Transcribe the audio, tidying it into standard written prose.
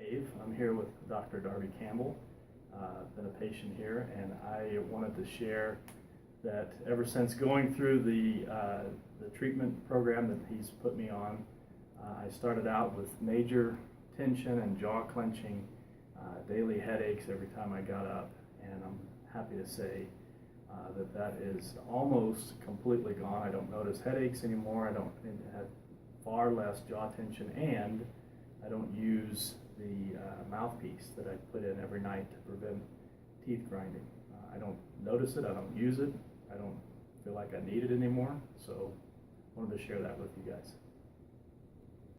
Dave. I'm here with Dr. Darby Campbell, been a patient here, and I wanted to share that ever since going through the treatment program that he's put me on, I started out with major tension and jaw clenching, daily headaches every time I got up, and I'm happy to say that is almost completely gone. I don't notice headaches anymore. I don't have far less jaw tension, and I don't use the mouthpiece that I put in every night to prevent teeth grinding. I don't notice it, I don't use it, I don't feel like I need it anymore, so I wanted to share that with you guys.